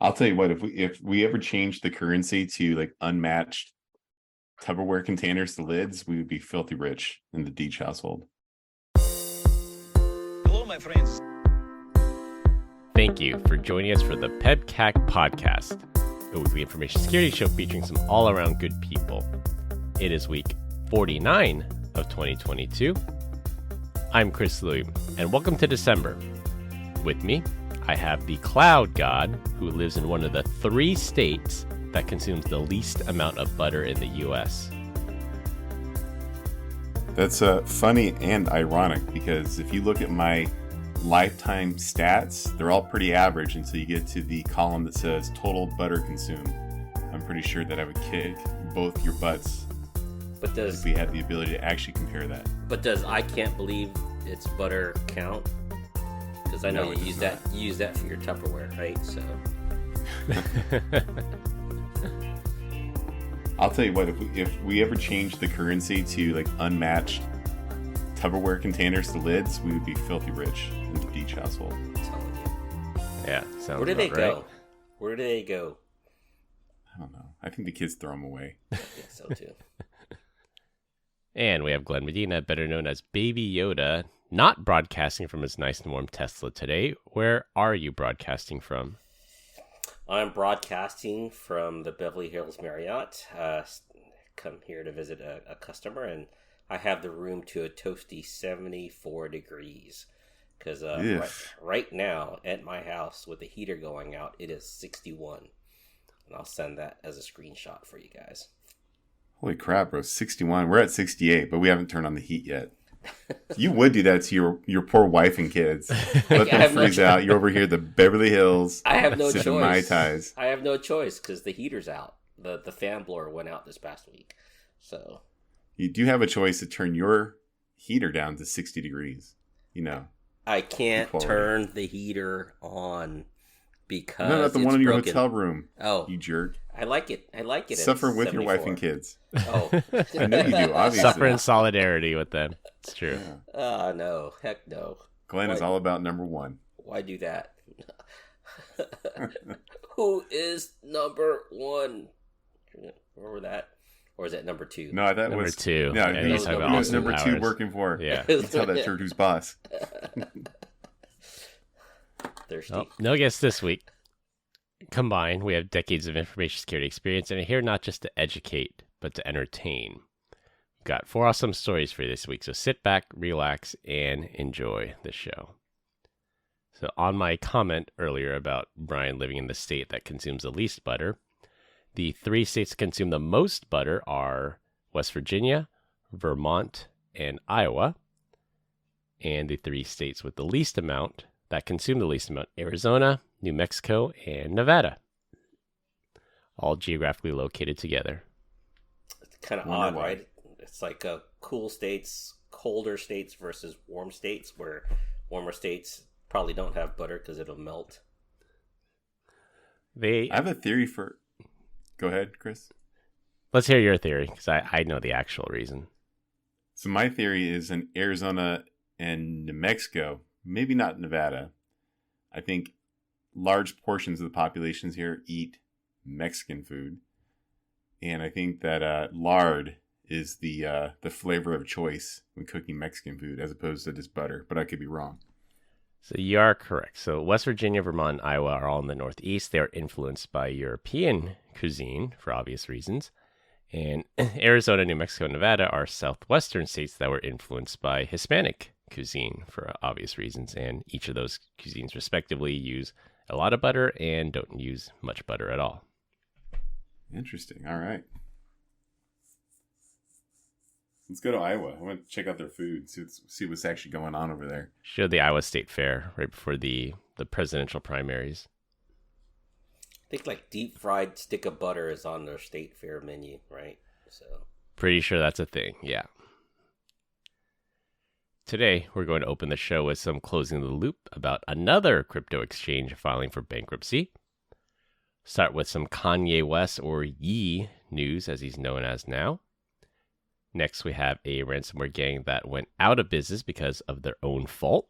I'll tell you what, if we ever changed the currency to like unmatched Tupperware containers to lids, we would be filthy rich in the Deach household. Hello, my friends. Thank you for joining us for the PEBCAK Podcast, a weekly information security show featuring some all-around good people. It is week 49 of 2022. I'm Chris Liu, and welcome to December. With me, I have the Cloud God, who lives in one of the 3 states that consumes the least amount of butter in the U.S. That's funny and ironic, because if you look at my lifetime stats, they're all pretty average until you get to the column that says total butter consumed. I'm pretty sure that I would kick both your butts if we had the ability to actually compare that. But does I can't believe it's butter count? Because I know you use that for your Tupperware, right? So I'll tell you what, if we ever changed the currency to like unmatched Tupperware containers to lids, we would be filthy rich in the Deach household. I'm telling you. Yeah, sounds Where do they about right. go? Where do they go? I don't know. I think the kids throw them away. I think so too. And we have Glenn Medina, better known as Baby Yoda, not broadcasting from his nice and warm Tesla today. Where are you broadcasting from? I'm broadcasting from the Beverly Hills Marriott. Come here to visit a customer, and I have the room to a toasty 74 degrees. Because right now at my house with the heater going out, it is 61. And I'll send that as a screenshot for you guys. Holy crap, bro. 61. We're at 68, but we haven't turned on the heat yet. You would do that to your poor wife and kids. Let them freeze out. You're over here at the Beverly Hills. I have no sipping choice. Mai Tais. I have no choice because the heater's out. The fan blower went out this past week. So You do have a choice to turn your heater down to 60 degrees. You know. I can't Equality. turn the heater on because No, not the it's one in your broken. hotel room. Oh, You jerk. I like it. I like it. at Suffer with your wife 74. and kids. Oh, I know you do, obviously. Suffer in solidarity with them. It's true. Yeah. No, heck no. Glenn is all about number one. Why do that? Who is number one? Remember that? Or is that number 2? No, that Number was 2. No, Yeah, who's he's talking about who's Austin number 2 Powers. working for? Yeah. Let's tell that turd who's boss. Thirsty. Oh, no guests this week. Combined, we have decades of information security experience and are here not just to educate, but to entertain. We've got 4 awesome stories for you this week, so sit back, relax, and enjoy the show. So on my comment earlier about Brian living in the state that consumes the least butter, the 3 states that consume the most butter are West Virginia, Vermont, and Iowa. And the 3 states with the least amount that consume the least amount, Arizona, New Mexico, and Nevada. All geographically located together. It's kind of Wonder odd, why. right? It's like cool states, colder states versus warm states, where warmer states probably don't have butter because it'll melt. I have a theory for... Go ahead, Chris. Let's hear your theory, because I know the actual reason. So my theory is in Arizona and New Mexico, maybe not Nevada. I think large portions of the populations here eat Mexican food. And I think that lard is the flavor of choice when cooking Mexican food as opposed to just butter. But I could be wrong. So you are correct. So West Virginia, Vermont, and Iowa are all in the Northeast. They are influenced by European cuisine for obvious reasons. And Arizona, New Mexico, and Nevada are southwestern states that were influenced by Hispanic cuisine for obvious reasons. And each of those cuisines respectively use a lot of butter and don't use much butter at all. Interesting. All right. Let's go to Iowa. I want to check out their food, see what's actually going on over there. Showed the Iowa State Fair right before the presidential primaries. I think like deep fried stick of butter is on their state fair menu, right? So Pretty sure that's a thing, yeah. Today, we're going to open the show with some closing the loop about another crypto exchange filing for bankruptcy. Start with some Kanye West, or Ye, news, as he's known as now. Next, we have a ransomware gang that went out of business because of their own fault.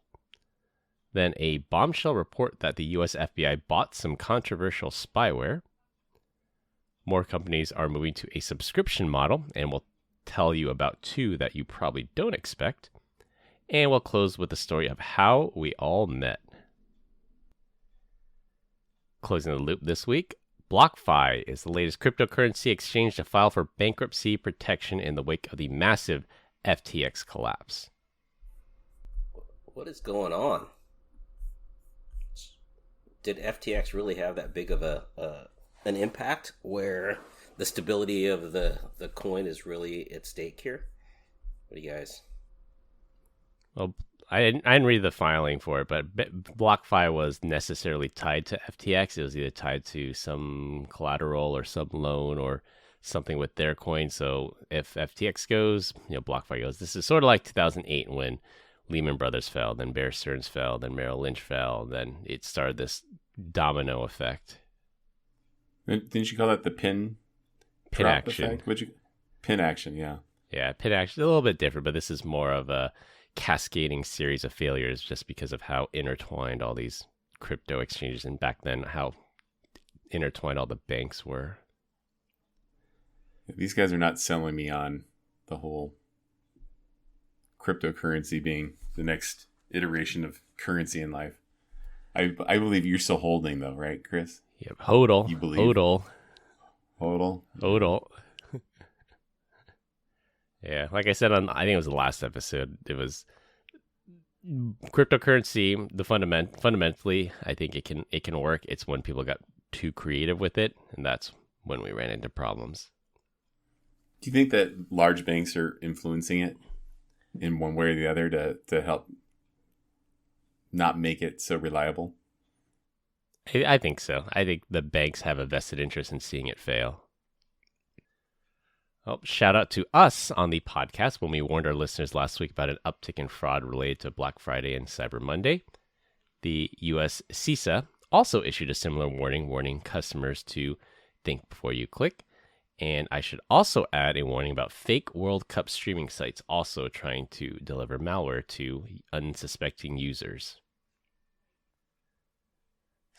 Then a bombshell report that the US FBI bought some controversial spyware. More companies are moving to a subscription model, and we'll tell you about 2 that you probably don't expect. And we'll close with the story of how we all met. Closing the loop this week, BlockFi is the latest cryptocurrency exchange to file for bankruptcy protection in the wake of the massive FTX collapse. What is going on? Did FTX really have that big of an impact where the stability of the coin is really at stake here? What do you guys? Well, I didn't read the filing for it, but BlockFi was necessarily tied to FTX. It was either tied to some collateral or some loan or something with their coin. So if FTX goes, BlockFi goes. This is sort of like 2008 when Lehman Brothers fell, then Bear Stearns fell, then Merrill Lynch fell, then it started this domino effect. Didn't you call that the pin action? Pin action, yeah. Yeah, pin action, a little bit different, but this is more of a cascading series of failures just because of how intertwined all these crypto exchanges and back then how intertwined all the banks were. These guys are not selling me on the whole cryptocurrency being the next iteration of currency in life. I believe you're still holding though, right, Chris? Yep. HODL. You believe? HODL. Yeah, like I said I think it was the last episode. It was cryptocurrency. The fundamentally, I think it can work. It's when people got too creative with it, and that's when we ran into problems. Do you think that large banks are influencing it in one way or the other to help not make it so reliable? I think so. I think the banks have a vested interest in seeing it fail. Well, shout out to us on the podcast when we warned our listeners last week about an uptick in fraud related to Black Friday and Cyber Monday. The US CISA also issued a similar warning customers to think before you click. And I should also add a warning about fake World Cup streaming sites also trying to deliver malware to unsuspecting users.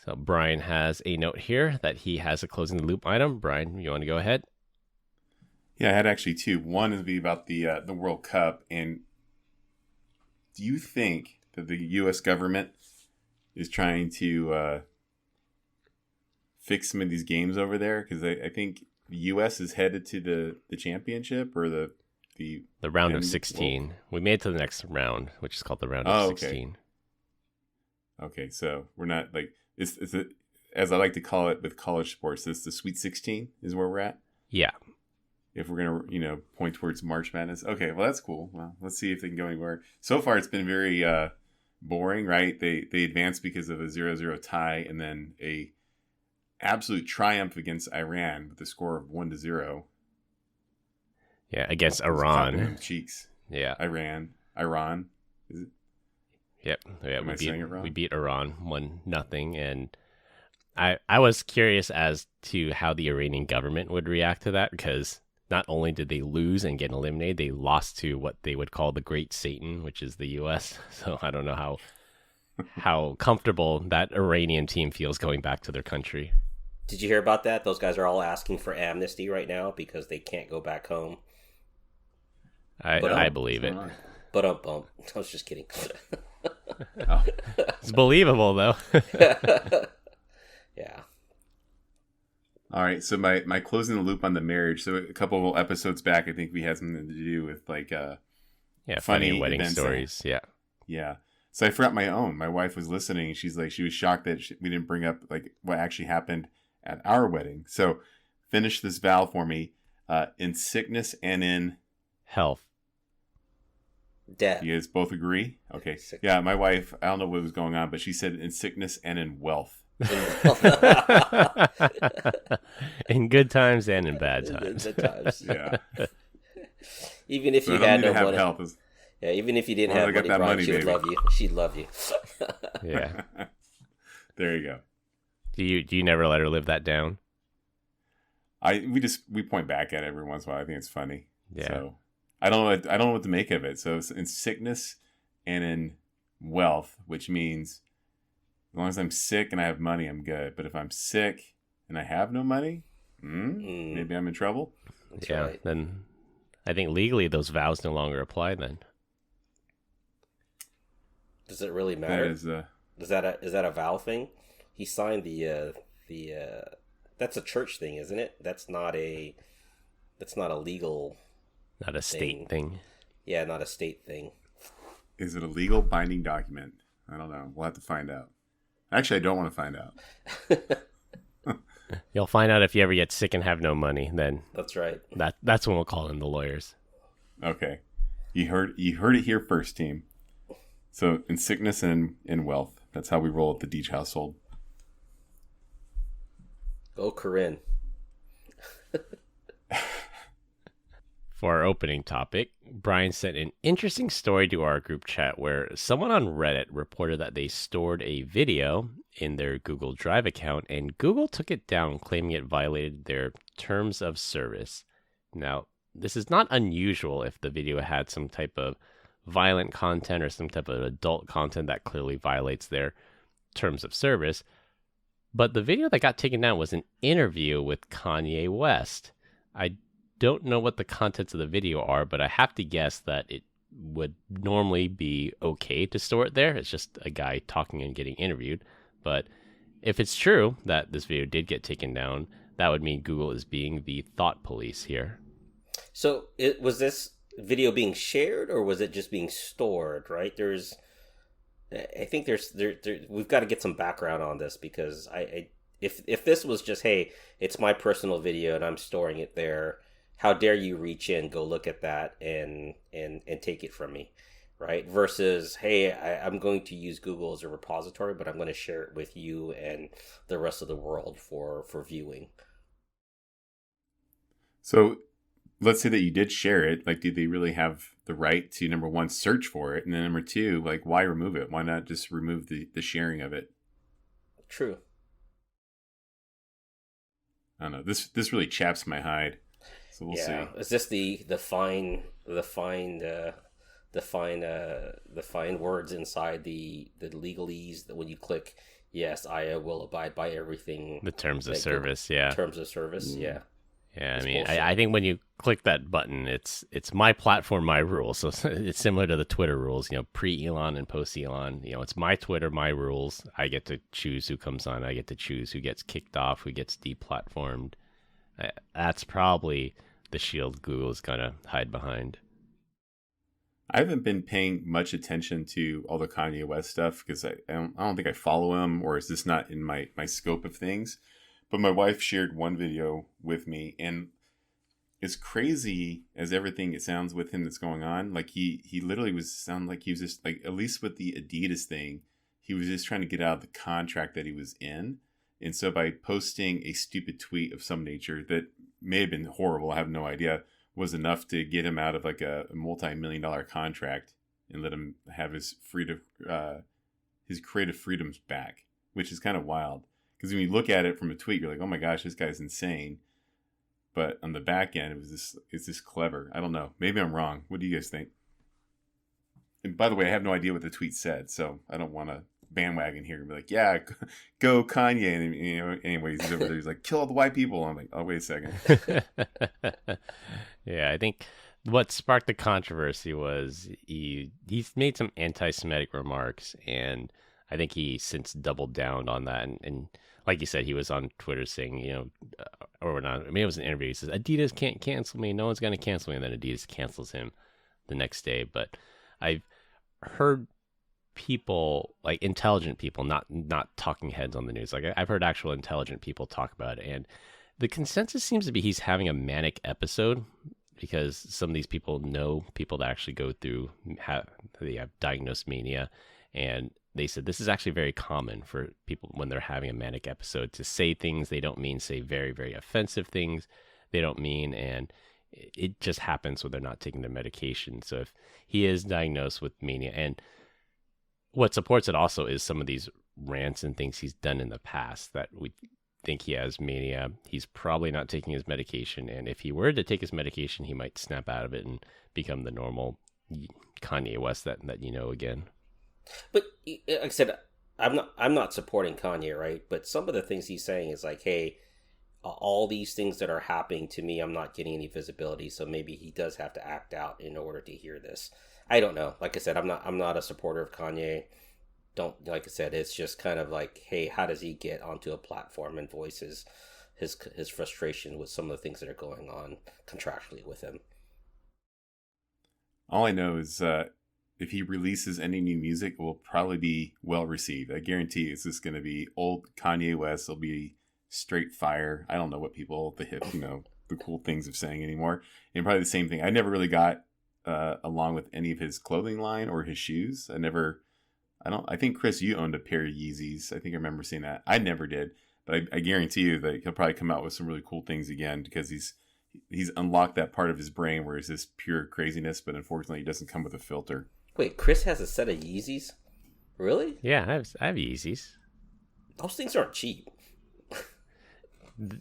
So Brian has a note here that he has a closing the loop item. Brian, you want to go ahead? Yeah, I had actually 2. One is be about the World Cup, and do you think that the U.S. government is trying to fix some of these games over there? Because I think the U.S. is headed to the championship or the round of 16. We made it to the next round, which is called the round of 16. Okay, so we're not like it's as I like to call it with college sports. This the Sweet 16 is where we're at. Yeah. If we're gonna point towards March Madness, okay, well that's cool. Well, let's see if they can go anywhere. So far, it's been very boring, right? They advanced because of a 0-0 tie and then a absolute triumph against Iran with a score of 1-0. Yeah, against Iran. Cheeks. Yeah, Iran. Is it? Yep. Yeah, we beat Iran 1-0, and I was curious as to how the Iranian government would react to that because not only did they lose and get eliminated, they lost to what they would call the Great Satan, which is the U.S. So I don't know how comfortable that Iranian team feels going back to their country. Did you hear about that? Those guys are all asking for amnesty right now because they can't go back home. I believe it. But I was just kidding. It's believable though. Yeah. All right, so my closing the loop on the marriage. So a couple of episodes back, I think we had something to do with like funny wedding stories. Yeah. So I forgot my own. My wife was listening. She was shocked that we didn't bring up like what actually happened at our wedding. So finish this vow for me. In sickness and in health. Death. You guys both agree? Okay. Yeah, my wife, I don't know what was going on, but she said in sickness and in wealth. In good times and in bad times. Yeah. Even if you had no money. Health yeah, even if you didn't have money, Brian, she would love you. She'd love you. Yeah. There you go. Do you never let her live that down? We point back at it every once in a while. I think it's funny. Yeah. So I don't know what to make of it. So it's in sickness and in wealth, which means As long as I'm sick and I have money, I'm good. But if I'm sick and I have no money, maybe I'm in trouble. That's yeah, right. then I think legally those vows no longer apply then. Does it really matter? Is that a vow thing? He signed the that's a church thing, isn't it? That's not a legal, not a state thing. Yeah, not a state thing. Is it a legal binding document? I don't know. We'll have to find out. Actually, I don't want to find out. You'll find out if you ever get sick and have no money. Then that's right. That's when we'll call in the lawyers. Okay, you heard it here first, team. So in sickness and in wealth, that's how we roll at the Deej household. Go Corinne. For our opening topic, Brian sent an interesting story to our group chat where someone on Reddit reported that they stored a video in their Google Drive account and Google took it down, claiming it violated their terms of service. Now, this is not unusual if the video had some type of violent content or some type of adult content that clearly violates their terms of service. But the video that got taken down was an interview with Kanye West. I don't know what the contents of the video are, but I have to guess that it would normally be okay to store it there. It's just a guy talking and getting interviewed. But if it's true that this video did get taken down, that would mean Google is being the thought police here. So was this video being shared or was it just being stored, right? I think we've got to get some background on this because if this was just, hey, it's my personal video and I'm storing it there, how dare you reach in, go look at that and take it from me, right? Versus, hey, I'm going to use Google as a repository, but I'm going to share it with you and the rest of the world for viewing. So let's say that you did share it. Like, do they really have the right to, number one, search for it? And then number two, like, why remove it? Why not just remove the sharing of it? True. I don't know. This really chaps my hide. So we'll see. Is this the fine words inside the legalese that when you click, yes, I will abide by everything. The terms of service, yeah. Terms of service, yeah. Yeah, I mean, I think when you click that button, it's my platform, my rules. So it's similar to the Twitter rules, pre-Elon and post-Elon. It's my Twitter, my rules. I get to choose who comes on. I get to choose who gets kicked off, who gets deplatformed. That's probably the shield Google is going to hide behind. I haven't been paying much attention to all the Kanye West stuff because I don't think I follow him, or is this not in my scope of things? But my wife shared one video with me, and as crazy as everything it sounds with him that's going on, like he literally sounded like he was just like, at least with the Adidas thing, he was just trying to get out of the contract that he was in. And so by posting a stupid tweet of some nature that may have been horrible, I have no idea, was enough to get him out of like a multi-million-dollar contract and let him have his creative freedoms back, which is kind of wild. Because when you look at it from a tweet, you're like, oh my gosh, this guy's insane. But on the back end, it's just clever. I don't know. Maybe I'm wrong. What do you guys think? And by the way, I have no idea what the tweet said, so I don't want to bandwagon here and be like, yeah, go Kanye. And, anyways, he's over there. He's like, kill all the white people. I'm like, oh, wait a second. Yeah, I think what sparked the controversy was he's made some anti-Semitic remarks, and I think he since doubled down on that. And like you said, he was on Twitter saying, or not, it was an interview. He says, Adidas can't cancel me. No one's going to cancel me. And then Adidas cancels him the next day. But I've heard people, like intelligent people, not talking heads on the news. Like I've heard actual intelligent people talk about it. And the consensus seems to be he's having a manic episode because some of these people know people that actually go through, they have diagnosed mania. And they said this is actually very common for people when they're having a manic episode to say things they don't mean, say very, very offensive things they don't mean, and it just happens when they're not taking their medication. So if he is diagnosed with mania, and what supports it also is some of these rants and things he's done in the past that we think he has mania. He's probably not taking his medication, and if he were to take his medication, he might snap out of it and become the normal Kanye West that again. But like I said, I'm not supporting Kanye, right? But some of the things he's saying is like, hey, all these things that are happening to me, I'm not getting any visibility, so maybe he does have to act out in order to hear this. I don't know. Like I said, I'm not a supporter of Kanye. Don't, like I said, it's just kind of like, hey, how does he get onto a platform and voice his frustration with some of the things that are going on contractually with him? All I know is if he releases any new music, it will probably be well received. I guarantee it's just going to be old Kanye West. It'll be straight fire. I don't know what people, the hip, the cool things of saying anymore. And probably the same thing. I never really got along with any of his clothing line or his shoes. I think, Chris, you owned a pair of Yeezys. I think I remember seeing that. I never did. But I guarantee you that he'll probably come out with some really cool things again because he's unlocked that part of his brain where it's just pure craziness, but unfortunately it doesn't come with a filter. Wait, Chris has a set of Yeezys? Really? Yeah, I have Yeezys. Those things aren't cheap.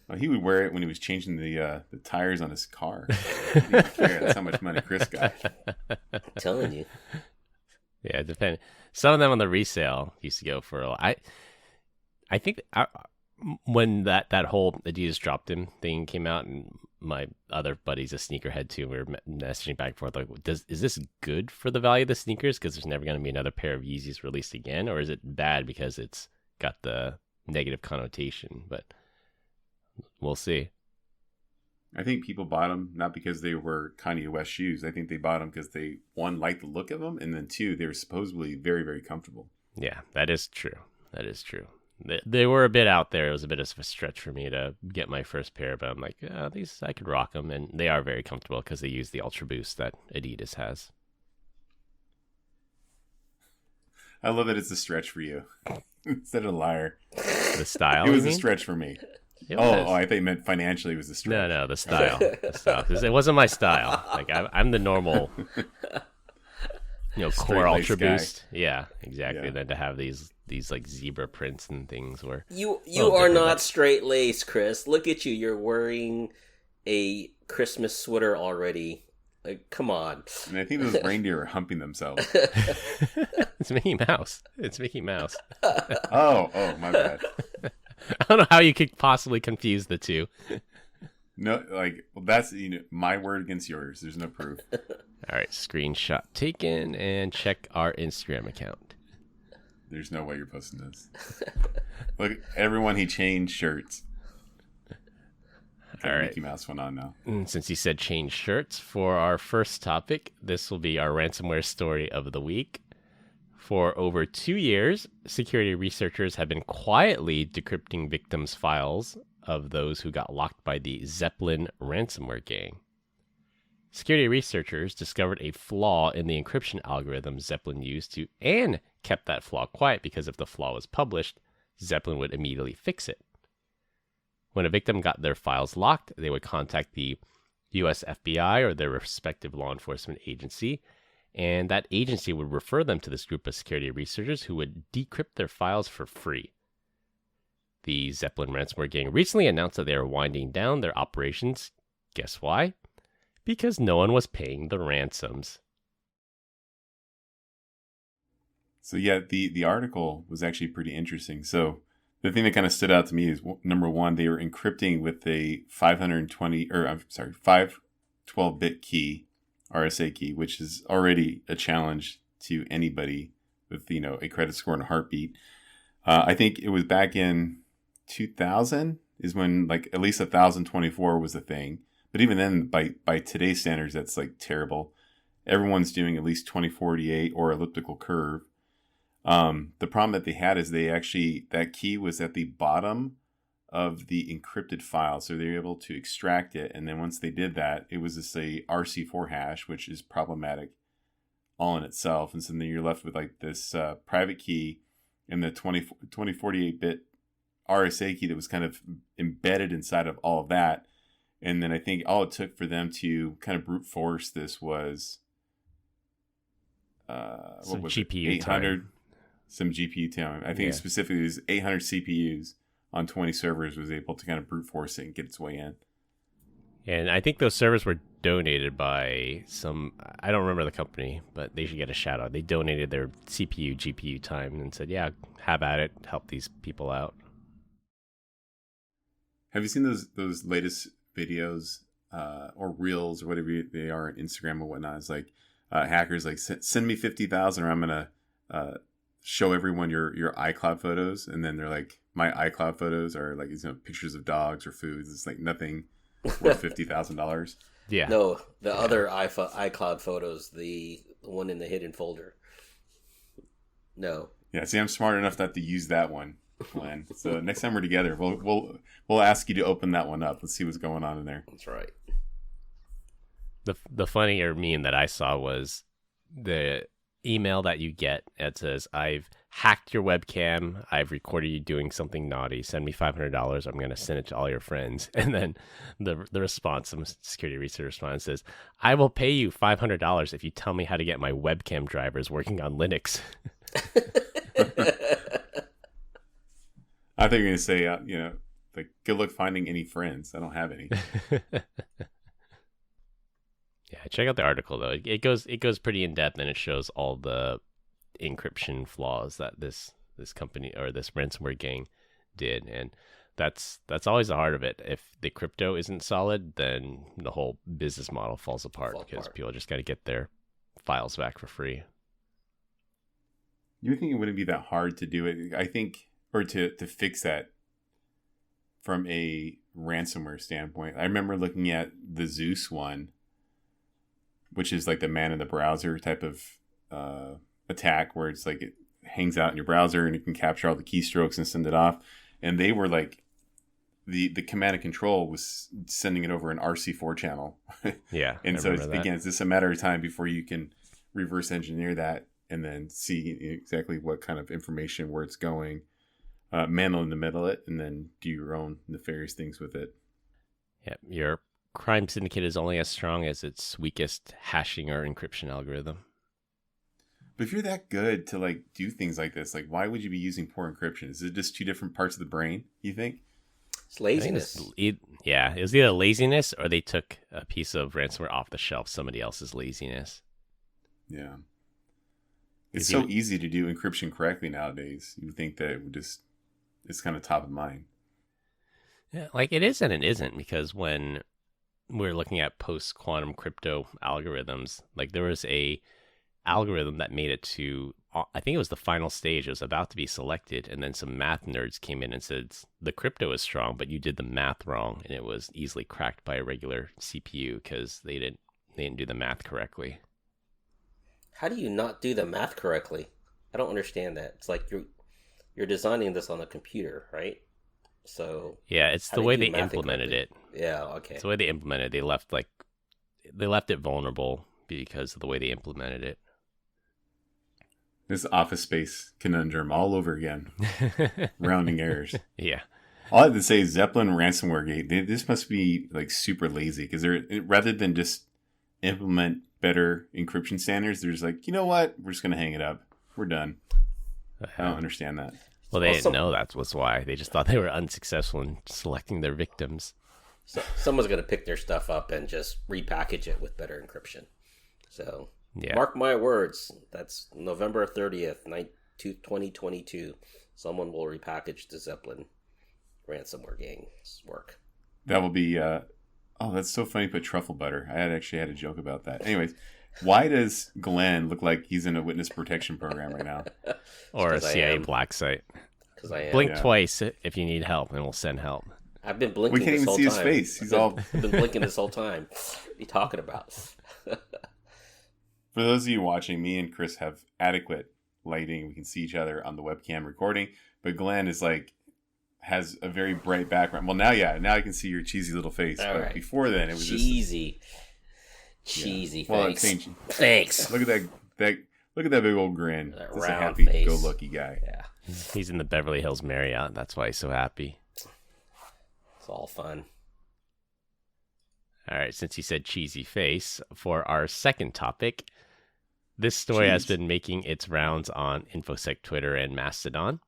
Well, he would wear it when he was changing the tires on his car. That's how much money Chris got. I'm telling you. Yeah, it depends. Some of them on the resale used to go for a lot. I think when that whole Adidas dropped him thing came out, and my other buddy's a sneakerhead too, we were messaging back and forth like, is this good for the value of the sneakers because there's never going to be another pair of Yeezys released again, or is it bad because it's got the negative connotation? But we'll see. I think people bought them not because they were Kanye West shoes. I think they bought them because they, one, liked the look of them, and then two, they were supposedly very, very comfortable. Yeah, that is true. They were a bit out there. It was a bit of a stretch for me to get my first pair, but I'm like, these, I could rock them, and they are very comfortable because they use the Ultra Boost that Adidas has. I love that it's a stretch for you instead of a liar. The style? It was a stretch for me. Oh, I thought you meant financially it was a stretch. No, the style. Because it wasn't my style. Like I'm the normal, core Ultra Boost. Yeah, exactly. Yeah. Then to have these like zebra prints and things where you are not straight laced, Chris. Look at you. You're wearing a Christmas sweater already. Like, come on. And I think those reindeer are humping themselves. It's Mickey Mouse. Oh, my bad. I don't know how you could possibly confuse the two. No, that's my word against yours. There's no proof. All right, screenshot taken, and check our Instagram account. There's no way you're posting this. Look, everyone, he changed shirts. All right. Mickey Mouse went on now. Since you said change shirts, for our first topic, this will be our ransomware story of the week. For over 2 years, security researchers have been quietly decrypting victims' files of those who got locked by the Zeppelin Ransomware gang. Security researchers discovered a flaw in the encryption algorithm Zeppelin used and kept that flaw quiet because if the flaw was published, Zeppelin would immediately fix it. When a victim got their files locked, they would contact the US FBI or their respective law enforcement agency, and that agency would refer them to this group of security researchers who would decrypt their files for free. The Zeppelin ransomware gang recently announced that they are winding down their operations. Guess why? Because no one was paying the ransoms. So yeah, the article was actually pretty interesting. So the thing that kind of stood out to me is, number one, they were encrypting with a 512-bit key, RSA key, which is already a challenge to anybody with, a credit score and a heartbeat. I think it was back in 2000 is when at least 1024 was a thing. But even then, by today's standards, that's terrible. Everyone's doing at least 2048 or elliptical curve. The problem that they had is that key was at the bottom of the encrypted file. So they were able to extract it. And then once they did that, it was just a RC4 hash, which is problematic all in itself. And so then you're left with this private key and the 2048-bit RSA key that was kind of embedded inside of all of that. And then I think all it took for them to kind of brute force this was some what was GPU 800 time. Some GPU time. I think specifically it was 800 CPUs on 20 servers was able to kind of brute force it and get its way in. And I think those servers were donated by some, I don't remember the company, but they should get a shout out. They donated their CPU, GPU time and said, yeah, have at it, help these people out. Have you seen those latest videos or reels or whatever they are on Instagram or whatnot? It's like hackers like send me 50,000 or I'm gonna show everyone your iCloud photos, and then they're like, my iCloud photos are like, you know, pictures of dogs or foods. It's like nothing worth $50,000. Yeah. No, the other iCloud photos, the one in the hidden folder. No. Yeah. See, I'm smart enough not to use that one, Glenn. So next time we're together, we'll ask you to open that one up. Let's see what's going on in there. That's right. The funnier meme that I saw was the email that you get that says, I've hacked your webcam, I've recorded you doing something naughty, send me $500, I'm going to send it to all your friends. And then the response, some security research response says, I will pay you $500 if you tell me how to get my webcam drivers working on Linux. I think you're going to say, you know, like, good luck finding any friends. I don't have any. Yeah, check out the article though. It goes pretty in depth, and it shows all the encryption flaws that this company or this ransomware gang did, and that's always the heart of it. If the crypto isn't solid, then the whole business model falls apart because people just got to get their files back for free. You would think it wouldn't be that hard to do it. I think, or to fix that from a ransomware standpoint. I remember looking at the Zeus one, which is like the man in the browser type of attack, where it's like it hangs out in your browser and you can capture all the keystrokes and send it off. And they were like, the command and control was sending it over an RC4 channel. Yeah. And so again, it's just a matter of time before you can reverse engineer that and then see exactly what kind of information, where it's going, manually middle it, and then do your own nefarious things with it. Yeah, your crime syndicate is only as strong as its weakest hashing or encryption algorithm. But if you're that good to like do things like this, like why would you be using poor encryption? Is it just two different parts of the brain, you think? It's laziness. It was either laziness or they took a piece of ransomware off the shelf, somebody else's laziness. Yeah. It's so easy to do encryption correctly nowadays. You would think that it would just, it's kind of top of mind. Yeah, like it is and it isn't, because when we're looking at post-quantum crypto algorithms, like there was a algorithm that made it to, I think it was the final stage. It was about to be selected, and then some math nerds came in and said, the crypto is strong, but you did the math wrong, and it was easily cracked by a regular CPU because they didn't do the math correctly. How do you not do the math correctly? I don't understand that. It's like you're designing this on a computer, right? So yeah, it's the way they implemented it. Yeah, okay. It's the way they implemented it. They left it vulnerable because of the way they implemented it. This Office Space conundrum all over again. Rounding errors. Yeah. All I have to say is Zeppelin Ransomware Gate, this must be like super lazy, because they're, rather than just implement better encryption standards, they're just like, you know what? We're just going to hang it up. We're done. I don't understand that. Well, they didn't know that was why. They just thought they were unsuccessful in selecting their victims. So someone's going to pick their stuff up and just repackage it with better encryption. So yeah. Mark my words. That's November 30th, 2022. Someone will repackage the Zeppelin ransomware gang's work. That will be... oh, that's so funny. Put truffle butter. I actually had a joke about that. Anyways, why does Glenn look like he's in a witness protection program right now? Or a CIA black site. Because I am. Blink twice if you need help, and we'll send help. I've been blinking. We can't this even see whole his time. face. He's all. I've been blinking this whole time. What are you talking about? For those of you watching, me and Chris have adequate lighting. We can see each other on the webcam recording, but Glenn is like, has a very bright background. Well, now I can see your cheesy little face. All but right. before then, it was cheesy. Yeah. Well, thanks. Look at that big old grin. That Just a round happy, face. go lucky guy. Yeah, he's in the Beverly Hills Marriott. That's why he's so happy. It's all fun. All right, since he said cheesy face, for our second topic, this story has been making its rounds on InfoSec Twitter and Mastodon.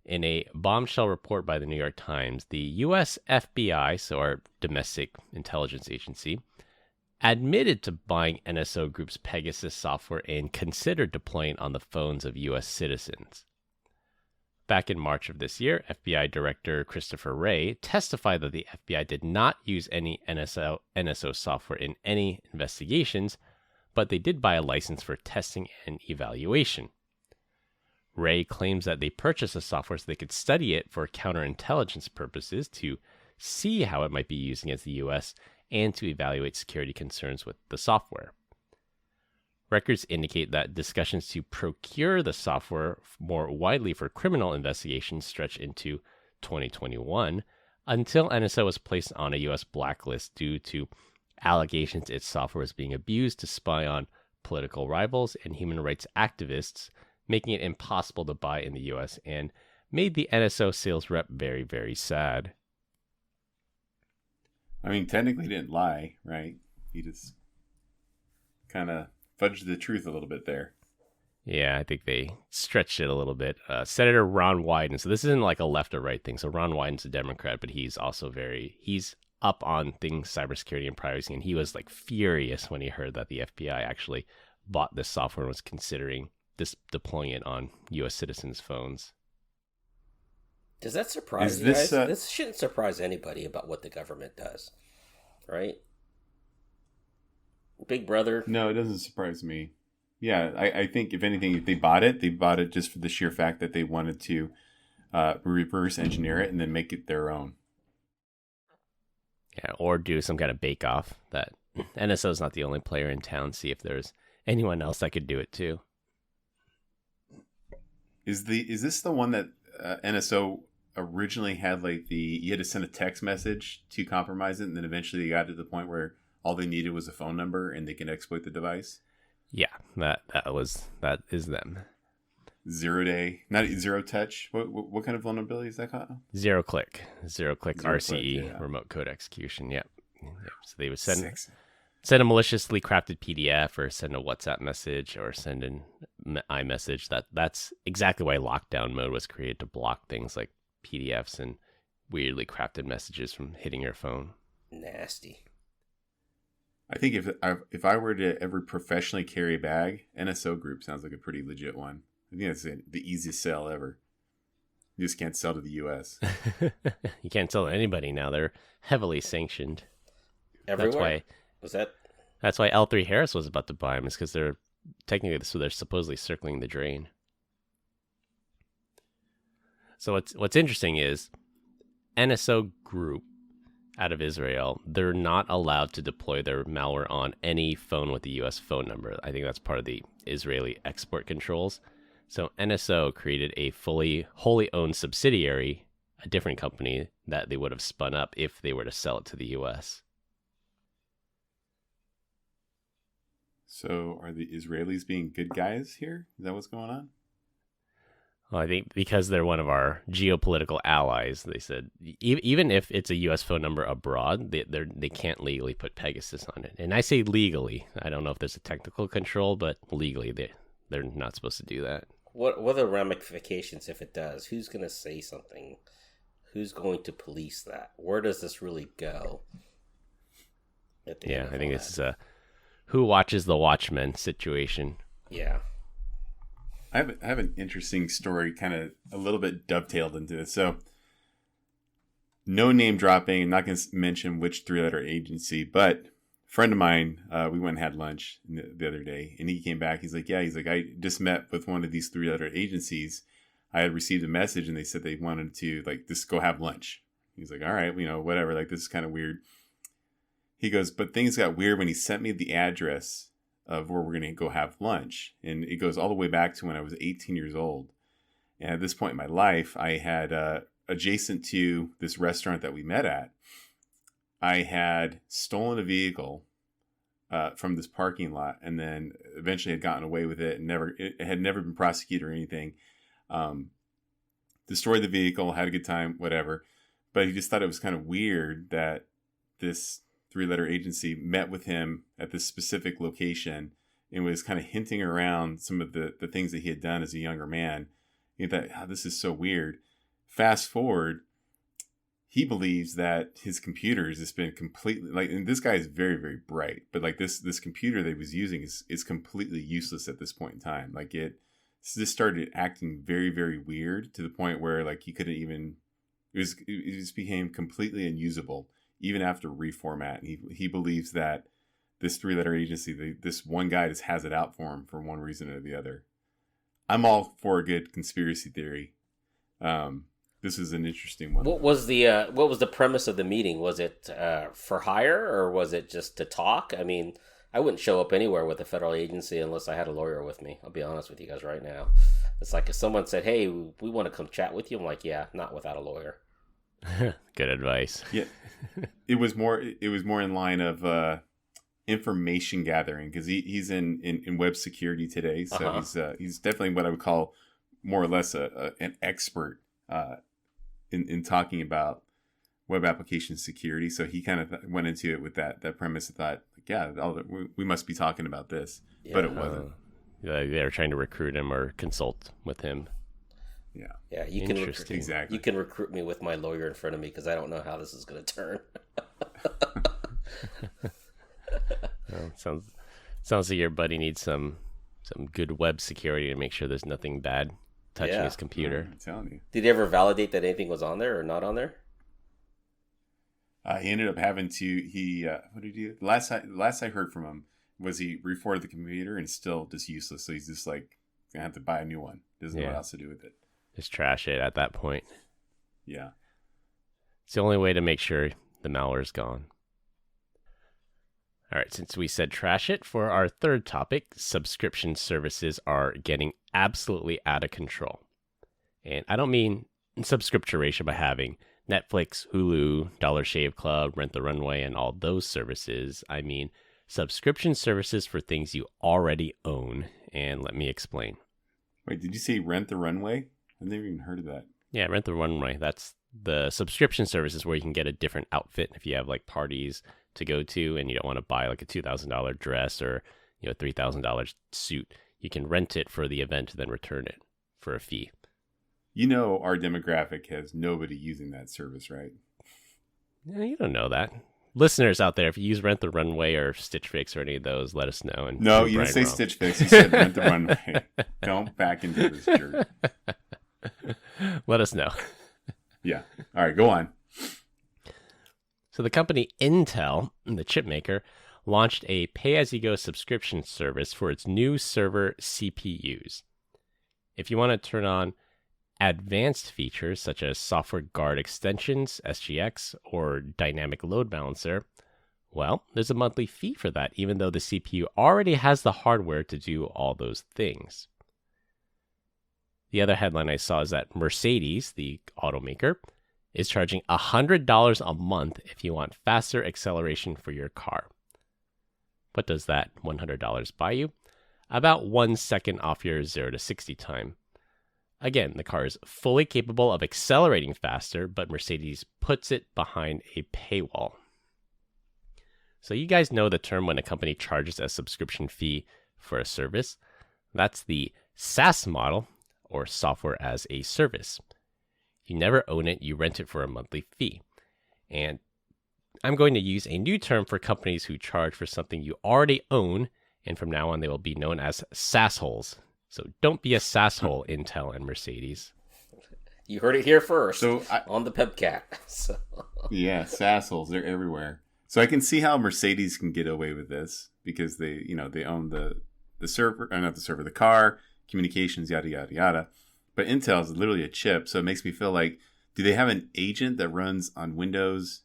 In a bombshell report by the New York Times, the U.S. FBI, so our domestic intelligence agency, admitted to buying NSO Group's Pegasus software and considered deploying it on the phones of U.S. citizens. Back in March of this year, FBI Director Christopher Wray testified that the FBI did not use any NSO software in any investigations, but they did buy a license for testing and evaluation. Wray claims that they purchased the software so they could study it for counterintelligence purposes to see how it might be used against the U.S. and to evaluate security concerns with the software. Records indicate that discussions to procure the software more widely for criminal investigations stretched into 2021 until NSO was placed on a U.S. blacklist due to allegations its software was being abused to spy on political rivals and human rights activists, making it impossible to buy in the U.S. and made the NSO sales rep very, very sad. I mean, technically he didn't lie, right? He just kind of fudged the truth a little bit there. Yeah, I think they stretched it a little bit. Senator Ron Wyden, so this isn't like a left or right thing. So Ron Wyden's a Democrat, but he's also he's up on things cybersecurity and privacy, and he was like furious when he heard that the FBI actually bought this software and was considering deploying it on U.S. citizens' phones. Does that surprise you guys? This shouldn't surprise anybody about what the government does, right? Big Brother. No, it doesn't surprise me. Yeah, I think if anything, if they bought it just for the sheer fact that they wanted to reverse engineer it and then make it their own. Yeah, or do some kind of bake-off that NSO's not the only player in town. See if there's anyone else that could do it too. Is this the one that NSO originally had you had to send a text message to compromise it, and then eventually they got to the point where all they needed was a phone number and they can exploit the device? Yeah, that is them. 0 day, not zero touch. What kind of vulnerability is that called? Zero click RCE, remote code execution. Yep. So they would send a maliciously crafted PDF or send a WhatsApp message or send an iMessage. That's exactly why lockdown mode was created, to block things like PDFs and weirdly crafted messages from hitting your phone. Nasty. I think if I were to ever professionally carry a bag, NSO Group sounds like a pretty legit one. I think that's the easiest sell ever. You just can't sell to the U.S. You can't sell to anybody now. They're heavily sanctioned. Everywhere. That's why L3 Harris was about to buy them, is because they're supposedly circling the drain. So what's interesting is NSO Group out of Israel, they're not allowed to deploy their malware on any phone with a U.S. phone number. I think that's part of the Israeli export controls. So NSO created a wholly owned subsidiary, a different company that they would have spun up if they were to sell it to the U.S. So are the Israelis being good guys here? Is that what's going on? Well, I think because they're one of our geopolitical allies, they said even if it's a U.S. phone number abroad, they can't legally put Pegasus on it. And I say legally. I don't know if there's a technical control, but legally they're not supposed to do that. What are the ramifications if it does? Who's going to say something? Who's going to police that? Where does this really go? Yeah, I think this is a who watches the Watchmen situation. Yeah. I have an interesting story, kind of a little bit dovetailed into this. So, no name dropping. I'm not going to mention which 3-letter agency, but a friend of mine, we went and had lunch the other day, and he came back. He's like, I just met with one of these 3-letter agencies. I had received a message, and they said they wanted to just go have lunch. He's like, all right, whatever. This is kind of weird. He goes, but things got weird when he sent me the address of where we're going to go have lunch. And it goes all the way back to when I was 18 years old. And at this point in my life, I had, adjacent to this restaurant that we met at, I had stolen a vehicle from this parking lot, and then eventually had gotten away with it, and it had never been prosecuted or anything. Destroyed the vehicle, had a good time, whatever. But he just thought it was kind of weird that this 3-letter agency met with him at this specific location and was kind of hinting around some of the things that he had done as a younger man. He thought, this is so weird. Fast forward, he believes that his computers has been completely like, and this guy is very, very bright, but like this computer that he was using is completely useless at this point in time. Like it just started acting very, very weird to the point where like he couldn't even, it just became completely unusable even after reformat. And he believes that this 3-letter agency, this one guy just has it out for him for one reason or the other. I'm all for a good conspiracy theory. This is an interesting one. What was the premise of the meeting? Was it for hire, or was it just to talk? I mean, I wouldn't show up anywhere with a federal agency unless I had a lawyer with me. I'll be honest with you guys right now. It's like if someone said, "Hey, we want to come chat with you," I'm like, "Yeah, not without a lawyer." Good advice. Yeah, it was more in line of information gathering, because he's in web security today, so he's definitely what I would call more or less an expert in talking about web application security. So he kind of went into it with that premise and thought, yeah, we must be talking about this, but it wasn't. They were trying to recruit him or consult with him. Yeah, you can recruit me with my lawyer in front of me, because I don't know how this is going to turn. Well, sounds like your buddy needs some good web security to make sure there's nothing bad touching his computer. I'm telling you. Did he ever validate that anything was on there or not on there? He ended up having to. What did he do? Last I heard from him was he reformatted the computer and it's still just useless. So he's just like gonna have to buy a new one. Doesn't know what else to do with it. Just trash it at that point. Yeah. It's the only way to make sure the malware's gone. All right, since we said trash it, for our third topic, subscription services are getting absolutely out of control. And I don't mean subscription by having Netflix, Hulu, Dollar Shave Club, Rent the Runway, and all those services. I mean subscription services for things you already own. And let me explain. Wait, did you say Rent the Runway? I've never even heard of that. Yeah, Rent the Runway. That's the subscription services where you can get a different outfit if you have like parties to go to and you don't want to buy like a $2,000 dress or a $3,000 suit. You can rent it for the event and then return it for a fee. Our demographic has nobody using that service, right? Yeah, you don't know that. Listeners out there, if you use Rent the Runway or Stitch Fix or any of those, let us know. And no, you didn't say Stitch Fix. You said Rent the Runway. Don't back into this jerk. Let us know. Yeah. All right, go on. So the company Intel, the chip maker, launched a pay-as-you-go subscription service for its new server CPUs. If you want to turn on advanced features such as software guard extensions, SGX, or dynamic load balancer, well, there's a monthly fee for that, even though the CPU already has the hardware to do all those things. The other headline I saw is that Mercedes, the automaker, is charging $100 a month if you want faster acceleration for your car. What does that $100 buy you? About 1 second off your 0 to 60 time. Again, the car is fully capable of accelerating faster, but Mercedes puts it behind a paywall. So you guys know the term when a company charges a subscription fee for a service. That's the SaaS model, or software as a service. You never own it, you rent it for a monthly fee. And I'm going to use a new term for companies who charge for something you already own, and from now on they will be known as SaaSholes. So don't be a SaaShole, Intel and Mercedes. You heard it here first on the PEBCAK. So. Yeah, SaaSholes, they're everywhere. So I can see how Mercedes can get away with this because they own the server, not the server, the car, communications, yada, yada, yada. But Intel is literally a chip, so it makes me feel like, do they have an agent that runs on Windows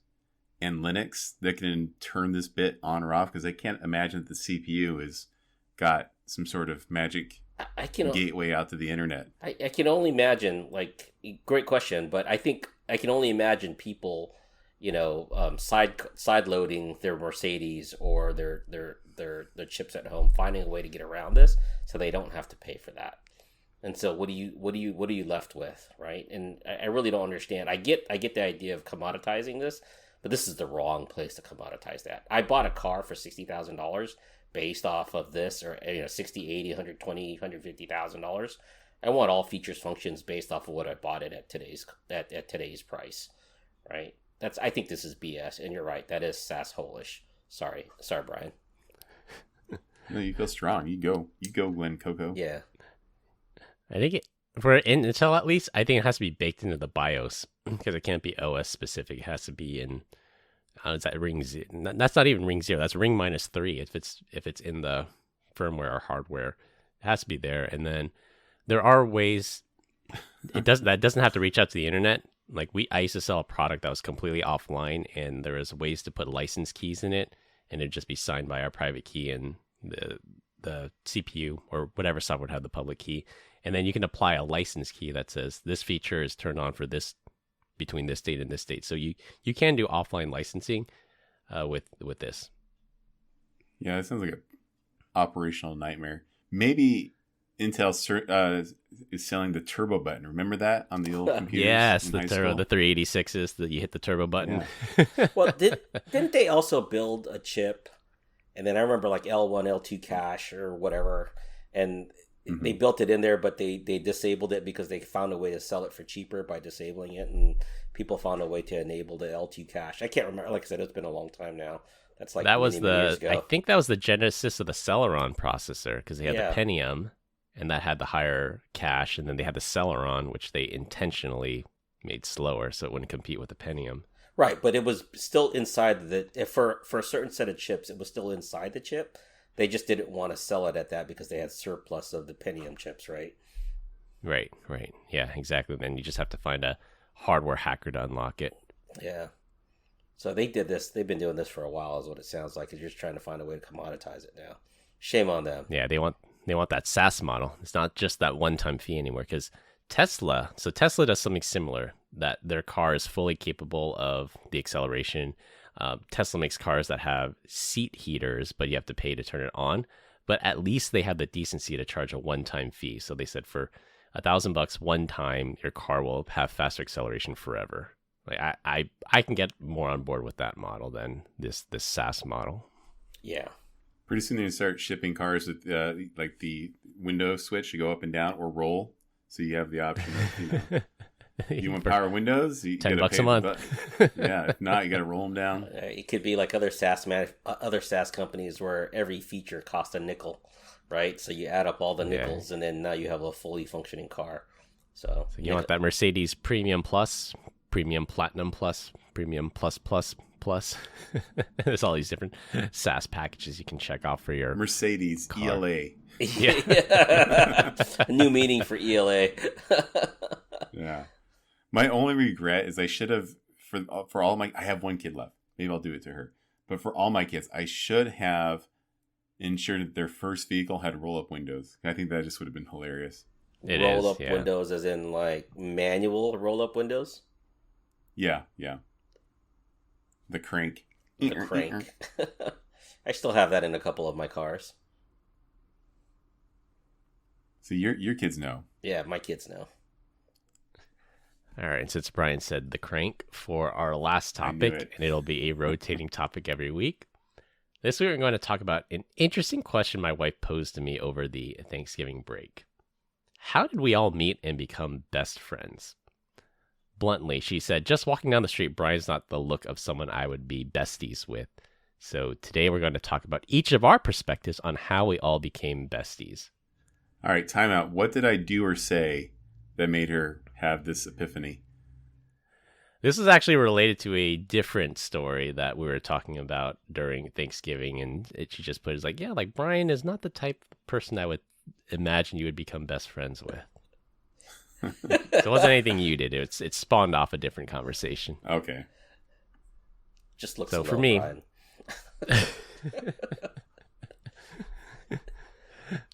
and Linux that can turn this bit on or off? Because I can't imagine that the CPU has got some sort of magic gateway out to the internet. I can only imagine, great question, but I think I can only imagine people, side loading their Mercedes or their chips at home, finding a way to get around this so they don't have to pay for that. And so what are you left with, right? And I really don't understand. I get the idea of commoditizing this, but this is the wrong place to commoditize that. I bought a car for $60,000 based off of this, or $60, $80, $120, $150,000. I want all features, functions based off of what I bought it at today's price, right? I think this is BS, and you're right. That is sassholish. Sorry, Brian. No, you go strong. You go, Glenn Coco. Yeah. I think for Intel at least, I think it has to be baked into the BIOS because it can't be OS specific. It has to be in. Is that ring? That's not even ring 0. That's ring -3. If it's in the firmware or hardware, it has to be there. And then there are ways. That doesn't have to reach out to the internet. Like I used to sell a product that was completely offline, and there was ways to put license keys in it, and it'd just be signed by our private key and the CPU or whatever software would have the public key. And then you can apply a license key that says this feature is turned on for this between this date and this date. So you can do offline licensing with this. Yeah, that sounds like an operational nightmare. Maybe Intel is selling the turbo button. Remember that on the old computers? Yes, the 386s that you hit the turbo button. Yeah. Well, didn't they also build a chip? And then I remember like L1, L2 cache or whatever, and they built it in there, but they disabled it because they found a way to sell it for cheaper by disabling it, and people found a way to enable the L2 cache. I can't remember. Like I said, it's been a long time now. That's like many years ago. I think that was the genesis of the Celeron processor because they had the Pentium, and that had the higher cache, and then they had the Celeron, which they intentionally made slower so it wouldn't compete with the Pentium. Right, but it was still inside for a certain set of chips, it was still inside the chip. They just didn't want to sell it at that because they had surplus of the Pentium chips, right? Right. Yeah, exactly. Then you just have to find a hardware hacker to unlock it. Yeah. So they did this. They've been doing this for a while, is what it sounds like. They're just trying to find a way to commoditize it now. Shame on them. Yeah, they want that SaaS model. It's not just that one-time fee anymore because Tesla does something similar, that their car is fully capable of the acceleration. Tesla makes cars that have seat heaters, but you have to pay to turn it on. But at least they have the decency to charge a one-time fee. So they said for $1,000 one time, your car will have faster acceleration forever. Like I can get more on board with that model than this SaaS model. Yeah. Pretty soon they start shipping cars with like the window switch to go up and down or roll. So you have the option of, you want power windows? You $10 a month. Yeah, if not, you got to roll them down. It could be like other SaaS companies where every feature costs a nickel, right? So you add up all the nickels, and then now you have a fully functioning car. So you want that Mercedes Premium Plus, Premium Platinum Plus, Premium Plus Plus Plus. There's all these different SaaS packages you can check off for your Mercedes car. ELA. Yeah. A new meaning for ELA. Yeah. My only regret is I should have, for all my, I have one kid left. Maybe I'll do it to her. But for all my kids, I should have ensured that their first vehicle had roll-up windows. I think that just would have been hilarious. Roll-up windows as in like manual roll-up windows? Yeah. The crank. The crank. I still have that in a couple of my cars. So your kids know. Yeah, my kids know. All right, and since Brian said the crank for our last topic, and it'll be a rotating topic every week, this week we're going to talk about an interesting question my wife posed to me over the Thanksgiving break. How did we all meet and become best friends? Bluntly, she said, just walking down the street, Brian's not the look of someone I would be besties with. So today we're going to talk about each of our perspectives on how we all became besties. All right, time out. What did I do or say that made her have this epiphany? This is actually related to a different story that we were talking about during Thanksgiving, and she just put it like, yeah, like Brian is not the type of person I would imagine you would become best friends with. So it wasn't anything you did. It spawned off a different conversation. Okay. Just looks so for me.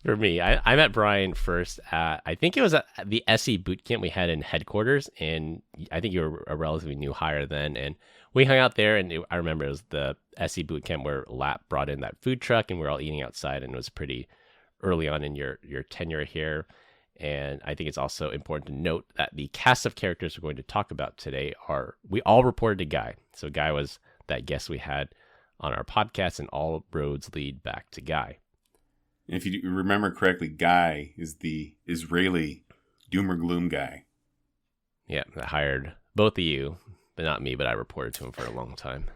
For me, I met Brian first at, I think it was at the SE boot camp we had in headquarters, and I think you were a relatively new hire then, and we hung out there, and I remember it was the SE boot camp where Lap brought in that food truck, and we were all eating outside, and it was pretty early on in your tenure here. And I think it's also important to note that the cast of characters we're going to talk about today we all reported to Guy. So Guy was that guest we had on our podcast, and all roads lead back to Guy. And if you remember correctly, Guy is the Israeli doom or gloom guy. Yeah, that hired both of you but not me, but I reported to him for a long time.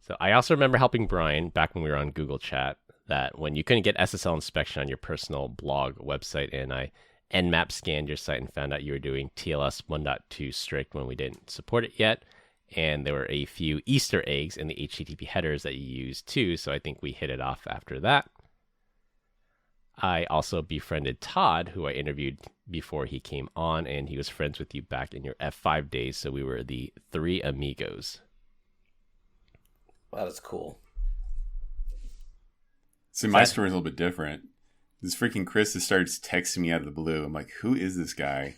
So I also remember helping Brian back when we were on Google Chat that when you couldn't get SSL inspection on your personal blog website, and I Nmap scanned your site and found out you were doing TLS 1.2 strict when we didn't support it yet. And there were a few Easter eggs in the HTTP headers that you used too, so I think we hit it off after that. I also befriended Todd, who I interviewed before he came on, and he was friends with you back in your F5 days, so we were the three amigos. Wow, that's cool. So my story is a little bit different. This freaking Chris just starts texting me out of the blue. I'm like, who is this guy?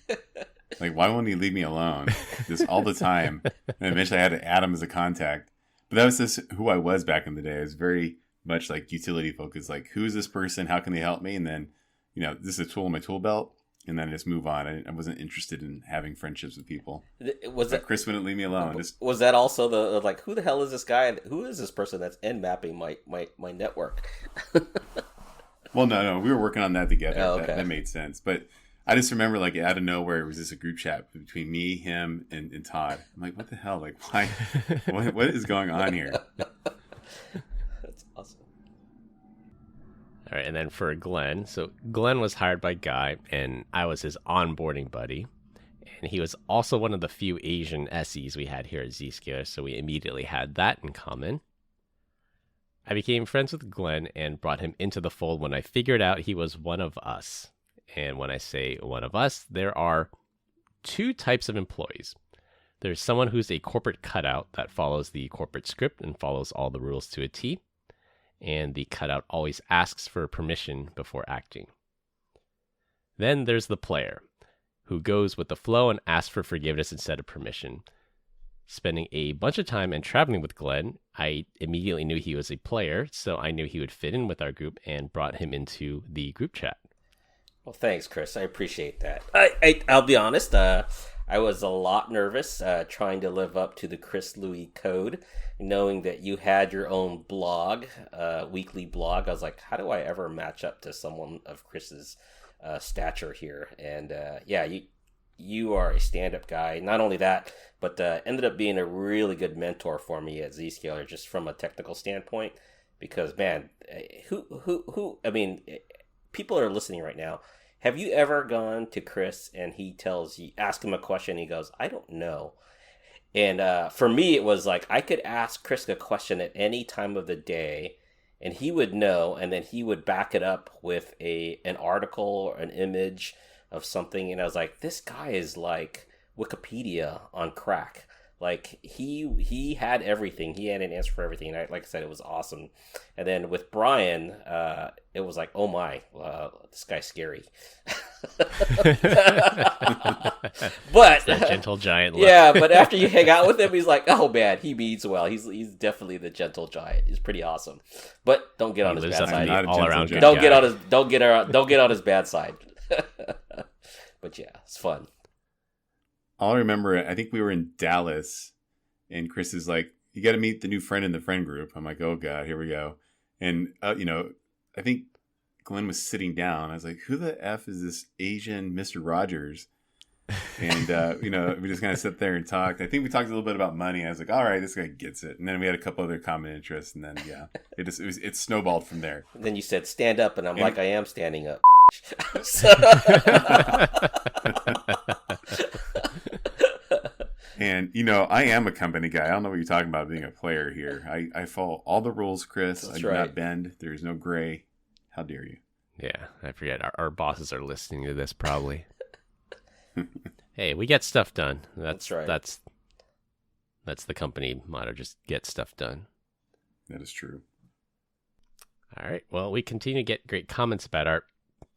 Like, why won't he leave me alone? Just all the time. And eventually I had to add him as a contact. But that was just who I was back in the day. I was very much like utility focused. Like, who is this person? How can they help me? And then, this is a tool in my tool belt. And then I just move on. I wasn't interested in having friendships with people. Chris wouldn't leave me alone. Was that also the like, who the hell is this guy? Who is this person that's Nmapping my network? Well, no, we were working on that together. Oh, okay. That made sense. But I just remember, like, out of nowhere, it was just a group chat between me, him, and Todd. I'm like, what the hell? Like, why? what is going on here? That's awesome. All right, and then for Glenn. So Glenn was hired by Guy, and I was his onboarding buddy. And he was also one of the few Asian SEs we had here at Zscaler, so we immediately had that in common. I became friends with Glenn and brought him into the fold when I figured out he was one of us. And when I say one of us, there are two types of employees. There's someone who's a corporate cutout that follows the corporate script and follows all the rules to a T. And the cutout always asks for permission before acting. Then there's the player, who goes with the flow and asks for forgiveness instead of permission. Spending a bunch of time and traveling with Glenn, I immediately knew he was a player, so I knew he would fit in with our group and brought him into the group chat. Well, thanks, Chris. I appreciate that. I'll be honest. I was a lot nervous trying to live up to the Chris Louis code, knowing that you had your own blog, weekly blog. I was like, how do I ever match up to someone of Chris's stature here? And you are a stand-up guy. Not only that, but ended up being a really good mentor for me at Zscaler, just from a technical standpoint. Because man, who? I mean, people are listening right now. Have you ever gone to Chris and he tells you, ask him a question, and he goes, I don't know. And for me, it was like I could ask Chris a question at any time of the day, and he would know, and then he would back it up with an article or an image of something, and I was like, this guy is like Wikipedia on crack. Like he had everything. He had an answer for everything. And like I said, it was awesome. And then with Brian, it was like, oh my, this guy's scary. But that gentle giant look. Yeah, but after you hang out with him, he's like, oh man, he means well. He's definitely the gentle giant. He's pretty awesome. But don't get on his bad side. All around good don't guy. Don't get on his bad side. But yeah, it's fun. I'll remember, I think we were in Dallas, and Chris is like, you got to meet the new friend in the friend group. I'm like, oh God, here we go. And, I think Glenn was sitting down. I was like, who the F is this Asian Mr. Rogers? And, we just kind of sat there and talked. I think we talked a little bit about money. I was like, all right, this guy gets it. And then we had a couple other common interests. And then, yeah, it snowballed from there. And then you said, stand up. And I'm like, I am standing up. And, I am a company guy. I don't know what you're talking about being a player here. I follow all the rules, Chris. That's I do right. not bend. There's no gray. How dare you? Yeah, I forget. Our bosses are listening to this probably. Hey, we get stuff done. That's right. That's the company motto. Just get stuff done. That is true. All right. Well, we continue to get great comments about our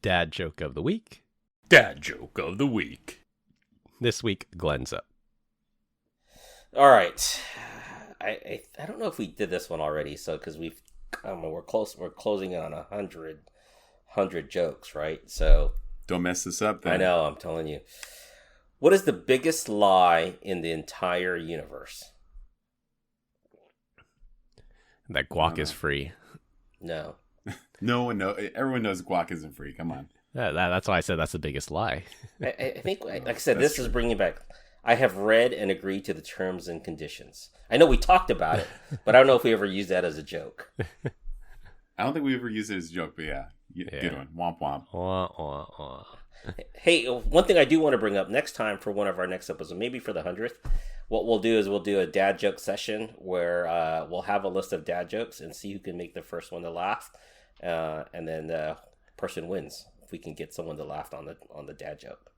dad joke of the week. Dad joke of the week. This week, Glenn's up. All right. I don't know if we did this one already. So because we're closing in on 100 jokes, right? So don't mess this up then. I know, I'm telling you. What is the biggest lie in the entire universe? That guac is free. No. No one knows. Everyone knows guac isn't free. Come on. Yeah, that's why I said that's the biggest lie. I think, like I said, this is bringing back. I have read and agreed to the terms and conditions. I know we talked about it, but I don't know if we ever used that as a joke. I don't think we ever used it as a joke, but yeah. Good one. Womp womp. Wah, wah, wah. Hey, one thing I do want to bring up next time for one of our next episodes, maybe for the 100th, what we'll do is we'll do a dad joke session where we'll have a list of dad jokes and see who can make the first one to laugh, and then the person wins if we can get someone to laugh on the dad joke.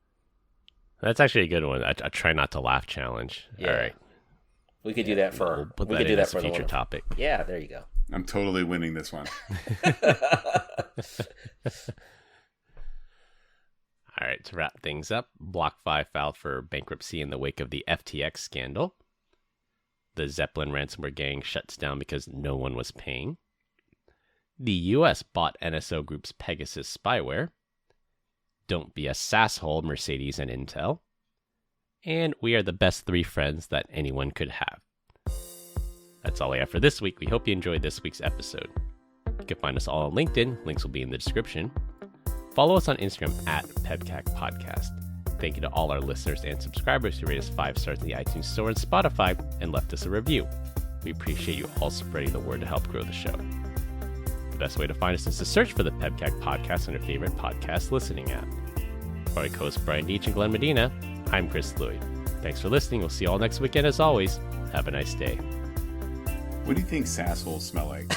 That's actually a good one. I try not to laugh challenge. Yeah. All right. We could do that for We'll put we that could do in that as for a the future one. topic. Yeah, there you go. I'm totally winning this one. All right, to wrap things up, BlockFi filed for bankruptcy in the wake of the FTX scandal. The Zeppelin Ransomware gang shuts down because no one was paying. The US bought NSO Group's Pegasus spyware. Don't be a sasshole, Mercedes and Intel. And we are the best 3 friends that anyone could have. That's all I have for this week. We hope you enjoyed this week's episode. You can find us all on LinkedIn. Links will be in the description. Follow us on Instagram at PEBCAK Podcast. Thank you to all our listeners and subscribers who rate us 5 stars in the iTunes Store and Spotify and left us a review. We appreciate you all spreading the word to help grow the show. The best way to find us is to search for the PEBCAK Podcast on your favorite podcast listening app. For our co-hosts Brian Deitch and Glenn Medina, I'm Chris Louie. Thanks for listening. We'll see you all next weekend as always. Have a nice day. What do you think sassholes smell like?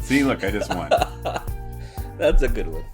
See, look, I just won. That's a good one.